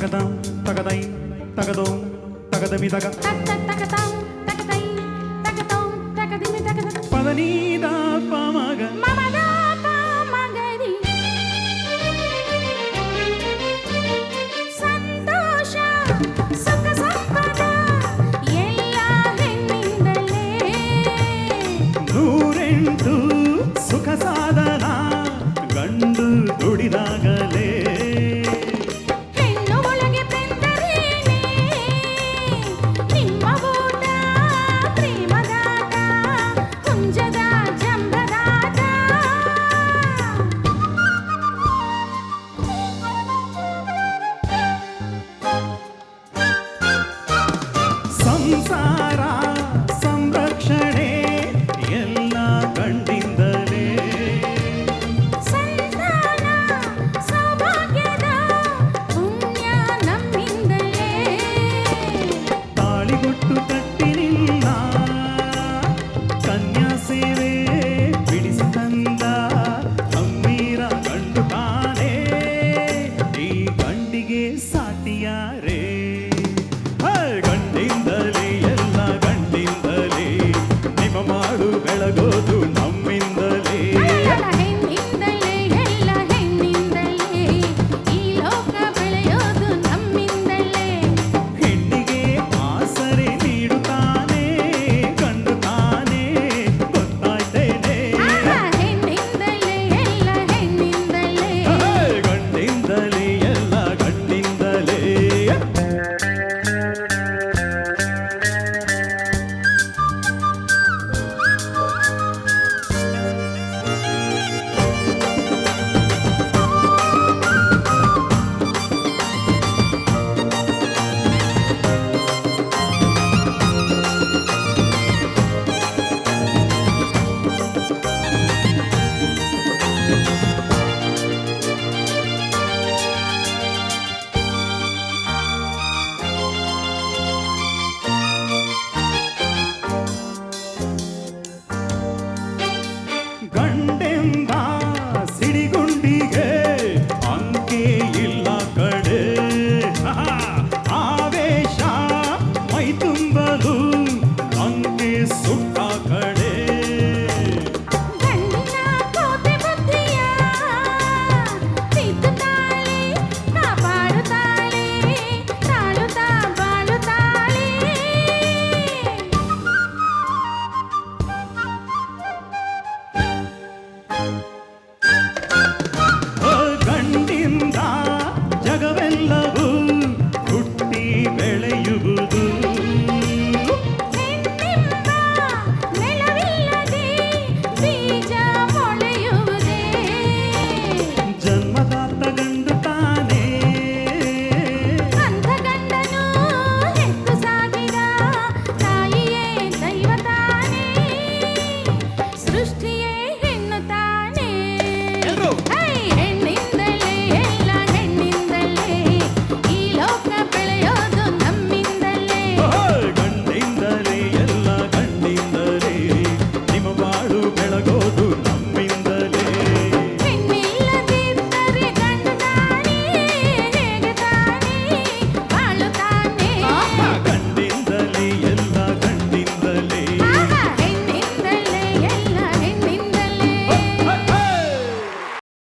ತಗದಂ ತಗದೈ ತಗದೋಂ ತಗದಮಿ ತಗ ಪದನೀದ ಪಮಗ ಸಂತೋಷ ಸುಖ ಸಂಪದ ಎಲ್ಲ ಹೆಣ್ಣಿಂದಲೇ ನೂರೆಂಟು ಸುಖ ಸಾಧನ ಗಂಡು ದುಡಿದಾಗಲೇ ಹೆಣ್ಣು ಒಳಗೆ ಬೆಂದರೇನೆ ನಿಮ್ಮ ಊಟ ಪ್ರೇಮದಾಟ ಕುಂಜದ ಜಂಬದಾಟ ಸಂಸಾರ ಸಂರಕ್ಷಣೆ ಎಲ್ಲ ಗಂಡಿಂದಲೇ ಸಂತಾನ ಸೌಭಾಗ್ಯದ ಪುಣ್ಯ ನಮ್ಮಿಂದಲೇ ತಾಳಿಗೊಟ್ಟು ಕಟ್ಟಿನಿಲ್ಲ ಕನ್ಯಾ ಸೇವೆ ಬಿಡಿಸಿ ತಂದ ಅಮ್ಮೀರ ಗಂಡು ತಾನೇ ಈ ಗಂಡಿಗೆ ಸಾಟಿಯಾರೇ ಗಂಡಿಂದಲೇ ಎಲ್ಲ ಗಂಡಿಂದಲೇ ನಿಮ್ಮ ಮಾಡು ಬೆಳಗೋದು ನಮ್ಮಿಂದಲೇ ಹೆಣ್ಣಿಂದಲೇ ಎಲ್ಲ ಹೆಣ್ಣಿಂದಲೇ ಈ ಲೋಕ ಬೆಳೆಯೋದು ನಮ್ಮಿಂದಲೇ ಹೆಣ್ಣಿಗೆ ಆಸರೆ ನೀಡುತ್ತಾನೆ ಗಂಡು ತಾನೇ ಗೊತ್ತಾಯ್ತೇನೆ ಹೆಣ್ಣಿಂದಲೇ ಎಲ್ಲ ಹೆಣ್ಣಿಂದಲೇ ಗಂಡಿಂದಲೇ ಎಲ್ಲ ಗಂಡಿಂದಲೇ ಗಂಡೆಂಬ ಸಿಡಿಗುಂಡಿಗೆ ಅಂಕೆ ಇಲ್ಲ ಕಡೆ ಆವೇಶ ಮೈ ತುಂಬಲು ಅಂಕೆ ಸುಟ್ಟ ಕಡೆ ಗಂಡಿನ ಕೋಟೆ ಬುದ್ಧಿಯ ತಿದ್ದುತ್ತಾಳೆ ಕಾಪಾಡುತ್ತಾಳೆ ತಾಳುತ್ತಾ ಬಾಳುತ್ತಾಳೆ